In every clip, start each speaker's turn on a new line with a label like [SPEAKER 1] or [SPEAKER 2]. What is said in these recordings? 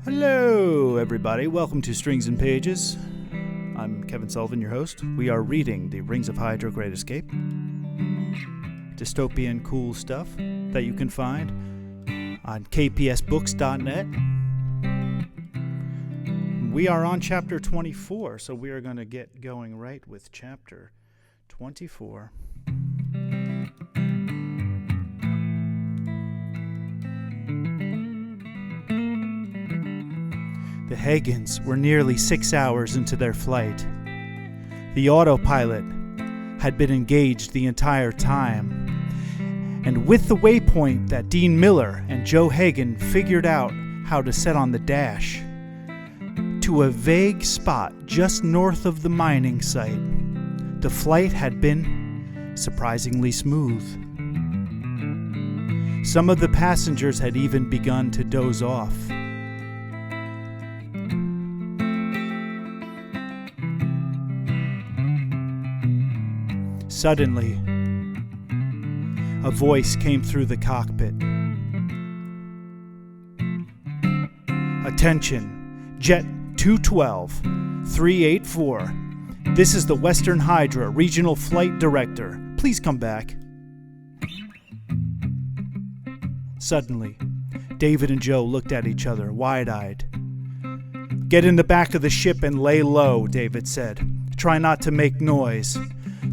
[SPEAKER 1] Hello, everybody. Welcome to Strings and Pages. I'm Kevin Sullivan, your host. We are reading the Rings of Hydra Great Escape. Dystopian cool stuff that you can find on kpsbooks.net. We are on chapter 24, so we are going to get going right with chapter 24. The Hagans were nearly 6 hours into their flight. The autopilot had been engaged the entire time, and with the waypoint that Dean Miller and Joe Hagan figured out how to set on the dash to a vague spot just north of the mining site, the flight had been surprisingly smooth. Some of the passengers had even begun to doze off. Suddenly, a voice came through the cockpit. Attention, Jet 212, 384. This is the Western Hydra Regional Flight Director. Please come back. Suddenly, David and Joe looked at each other, wide-eyed. Get in the back of the ship and lay low, David said. Try not to make noise.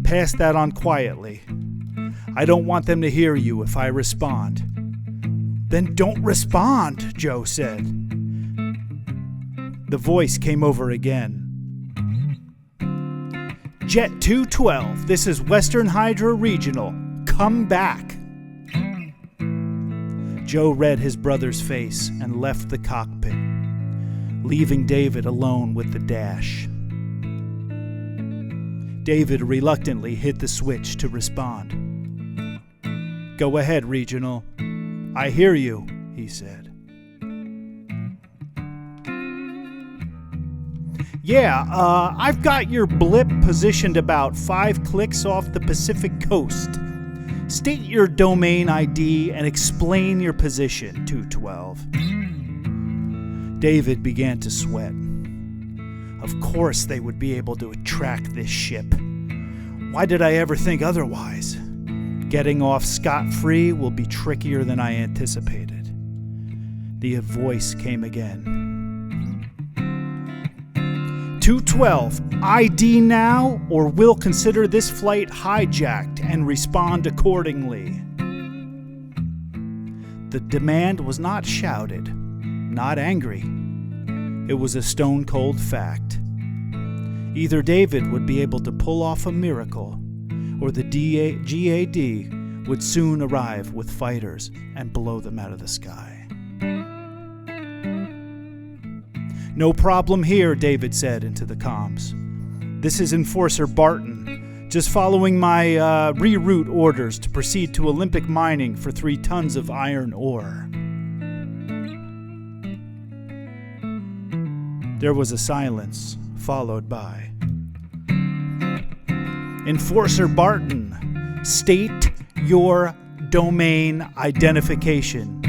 [SPEAKER 1] Pass that on quietly. I don't want them to hear you if I respond. Then don't respond, Joe said. The voice came over again. Jet 212, this is Western Hydra Regional. Come back. Joe read his brother's face and left the cockpit, leaving David alone with the dash. David reluctantly hit the switch to respond. Go ahead, Regional. I hear you, he said. Yeah, I've got your blip positioned about 5 clicks off the Pacific coast. State your domain ID and explain your position, 212. David began to sweat. Of course they would be able to track this ship. Why did I ever think otherwise? Getting off scot-free will be trickier than I anticipated. The voice came again. 212, ID now, or we'll consider this flight hijacked and respond accordingly. The demand was not shouted, not angry. It was a stone-cold fact. Either David would be able to pull off a miracle, or the GAD would soon arrive with fighters and blow them out of the sky. No problem here, David said into the comms. This is Enforcer Barton, just following my reroute orders to proceed to Olympic Mining for 3 tons of iron ore. There was a silence, followed by, Enforcer Barton, state your domain identification.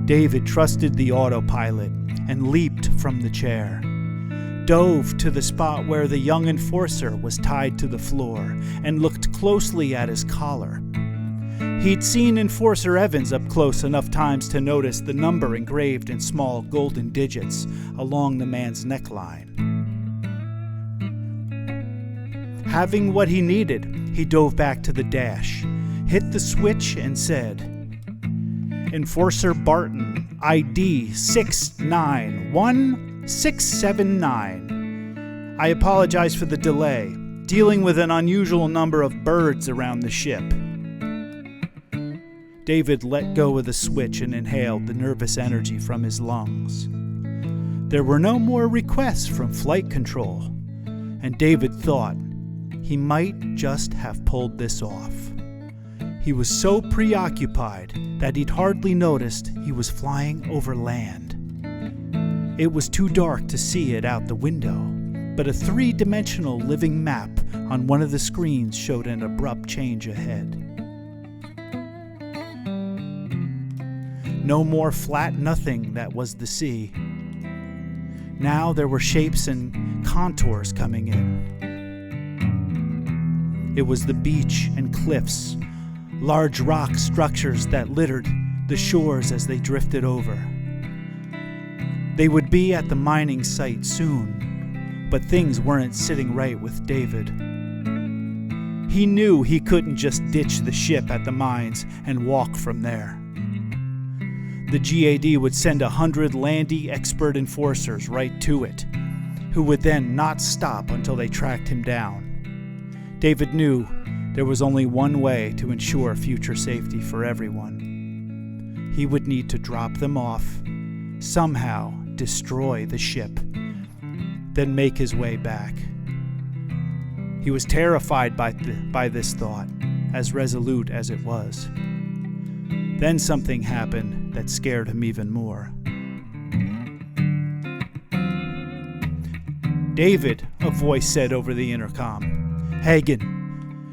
[SPEAKER 1] David trusted the autopilot and leaped from the chair, dove to the spot where the young enforcer was tied to the floor, and looked closely at his collar. He'd seen Enforcer Evans up close enough times to notice the number engraved in small golden digits along the man's neckline. Having what he needed, he dove back to the dash, hit the switch, and said, Enforcer Barton, ID 691679. I apologize for the delay, dealing with an unusual number of birds around the ship. David let go of the switch and inhaled the nervous energy from his lungs. There were no more requests from flight control, and David thought he might just have pulled this off. He was so preoccupied that he'd hardly noticed he was flying over land. It was too dark to see it out the window, but a three-dimensional living map on one of the screens showed an abrupt change ahead. No more flat nothing that was the sea. Now there were shapes and contours coming in. It was the beach and cliffs, large rock structures that littered the shores as they drifted over. They would be at the mining site soon, but things weren't sitting right with David. He knew he couldn't just ditch the ship at the mines and walk from there. The GAD would send 100 landy expert enforcers right to it, who would then not stop until they tracked him down. David knew there was only one way to ensure future safety for everyone. He would need to drop them off, somehow destroy the ship, then make his way back. He was terrified by this thought, as resolute as it was. Then something happened that scared him even more. "David," a voice said over the intercom. "Hagen,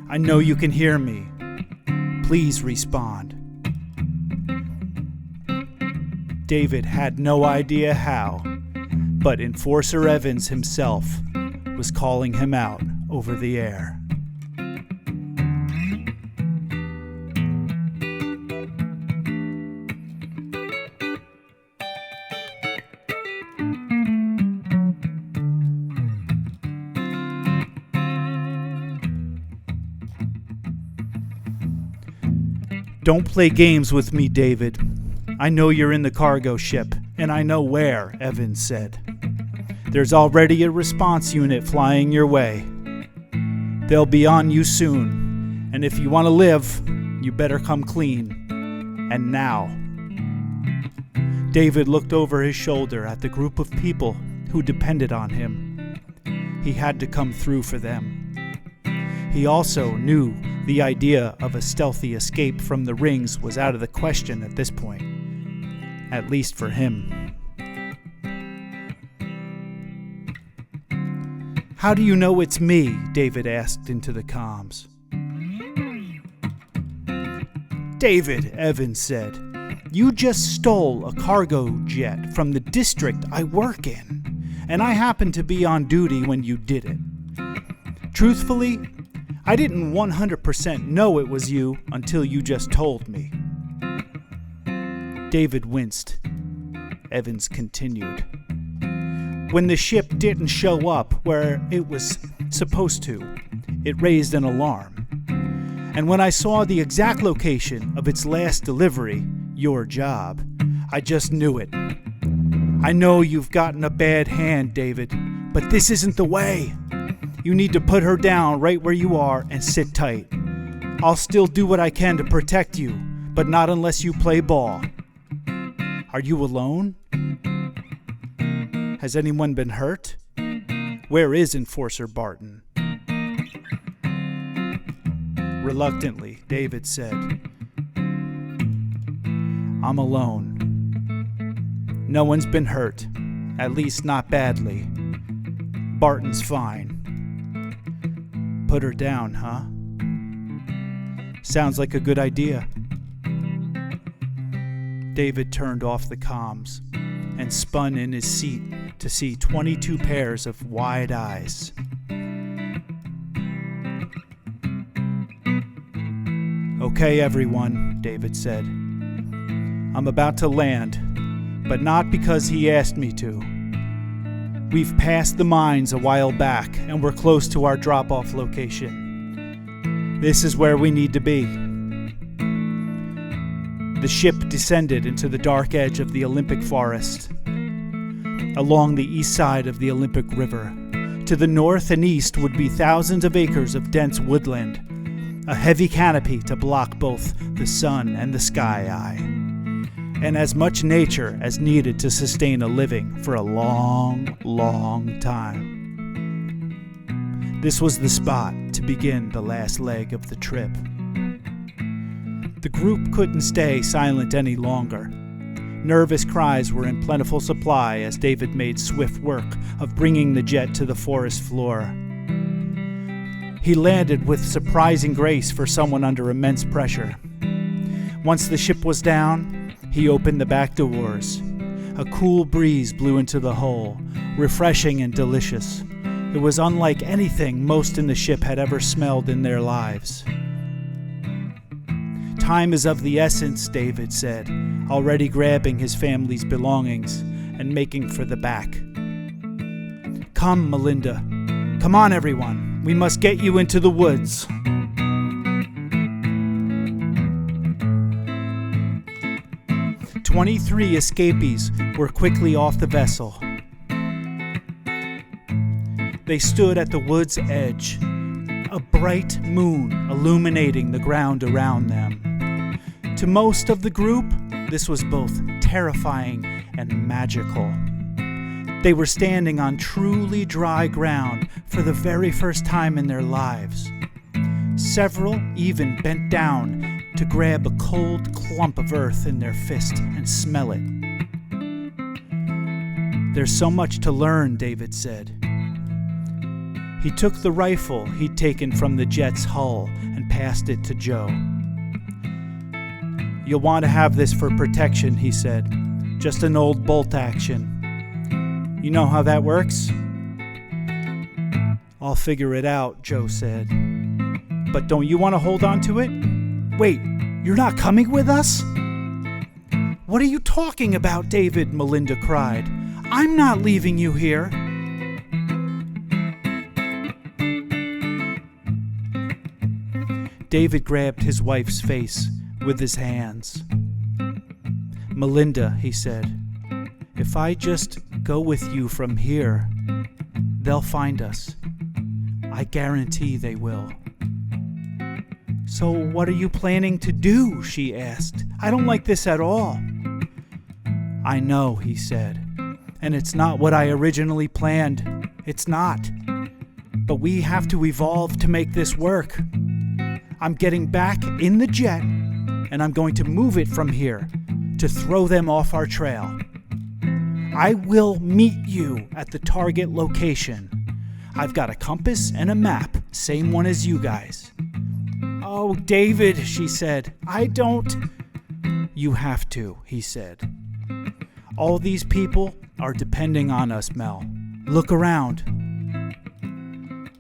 [SPEAKER 1] I know you can hear me. Please respond." David had no idea how, but Enforcer Evans himself was calling him out over the air. "Don't play games with me, David. I know you're in the cargo ship, and I know where," Evans said. "There's already a response unit flying your way. They'll be on you soon, and if you want to live, you better come clean. And now." David looked over his shoulder at the group of people who depended on him. He had to come through for them. He also knew the idea of a stealthy escape from the rings was out of the question at this point, at least for him. "How do you know it's me?" David asked into the comms. "David," Evans said, "you just stole a cargo jet from the district I work in, and I happened to be on duty when you did it. Truthfully, I didn't 100% know it was you until you just told me." David winced. Evans continued. "When the ship didn't show up where it was supposed to, it raised an alarm. And when I saw the exact location of its last delivery, your job, I just knew it. I know you've gotten a bad hand, David, but this isn't the way. You need to put her down right where you are and sit tight. I'll still do what I can to protect you, but not unless you play ball. Are you alone? Has anyone been hurt? Where is Enforcer Barton?" Reluctantly, David said, "I'm alone. No one's been hurt, at least not badly. Barton's fine. Put her down, huh? Sounds like a good idea." David turned off the comms and spun in his seat to see 22 pairs of wide eyes. "Okay, everyone," David said. "I'm about to land, but not because he asked me to. We've passed the mines a while back, and we're close to our drop-off location. This is where we need to be." The ship descended into the dark edge of the Olympic forest. Along the east side of the Olympic River, to the north and east would be thousands of acres of dense woodland, a heavy canopy to block both the sun and the sky eye, and as much nature as needed to sustain a living for a long, long time. This was the spot to begin the last leg of the trip. The group couldn't stay silent any longer. Nervous cries were in plentiful supply as David made swift work of bringing the jet to the forest floor. He landed with surprising grace for someone under immense pressure. Once the ship was down, he opened the back doors. A cool breeze blew into the hull, refreshing and delicious. It was unlike anything most in the ship had ever smelled in their lives. "Time is of the essence," David said, already grabbing his family's belongings and making for the back. "Come, Melinda. Come on, everyone. We must get you into the woods." "23 escapees were quickly off the vessel. They stood at the wood's edge, a bright moon illuminating the ground around them. To most of the group, this was both terrifying and magical. They were standing on truly dry ground for the very first time in their lives. Several even bent down to grab a cold clump of earth in their fist and smell it. "There's so much to learn," David said. He took the rifle he'd taken from the jet's hull and passed it to Joe. "You'll want to have this for protection," he said. "Just an old bolt action. You know how that works?" "I'll figure it out," Joe said. "But don't you want to hold on to it?" "Wait, you're not coming with us?" "What are you talking about, David?" Melinda cried. "I'm not leaving you here." David grabbed his wife's face with his hands. "Melinda," he said, "if I just go with you from here, they'll find us. I guarantee they will." "So what are you planning to do?" she asked. "I don't like this at all." "I know," he said, "and it's not what I originally planned. It's not. But we have to evolve to make this work. I'm getting back in the jet, and I'm going to move it from here to throw them off our trail. I will meet you at the target location. I've got a compass and a map, same one as you guys." "Oh, David," she said, "I don't." "You have to," he said. "All these people are depending on us, Mel. Look around."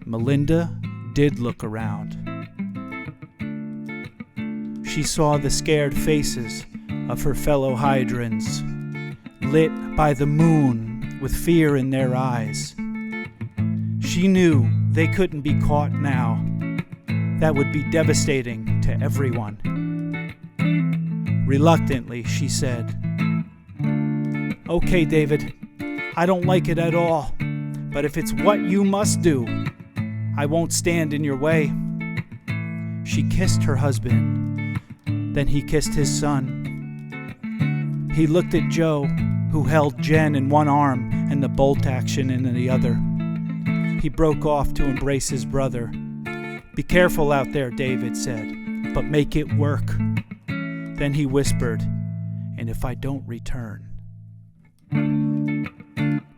[SPEAKER 1] Melinda did look around. She saw the scared faces of her fellow Hydrans, lit by the moon with fear in their eyes. She knew they couldn't be caught now. That would be devastating to everyone. Reluctantly, she said, "Okay, David, I don't like it at all, but if it's what you must do, I won't stand in your way." She kissed her husband. Then he kissed his son. He looked at Joe, who held Jen in one arm and the bolt action in the other. He broke off to embrace his brother. "Be careful out there," David said, "but make it work." Then he whispered, "And if I don't return?"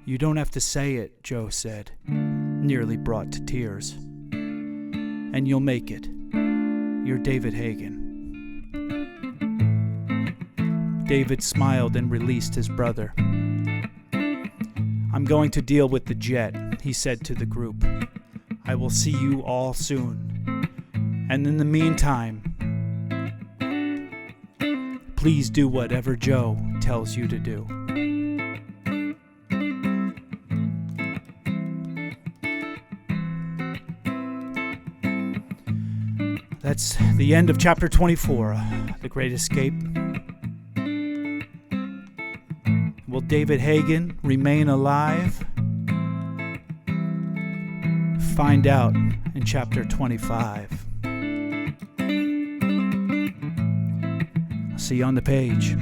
[SPEAKER 1] "You don't have to say it," Joe said, nearly brought to tears. "And you'll make it. You're David Hagen." David smiled and released his brother. "I'm going to deal with the jet," he said to the group. "I will see you all soon. And in the meantime, please do whatever Joe tells you to do." That's the end of chapter 24, The Great Escape. Will David Hagen remain alive? Find out in chapter 25. I'll see you on the page.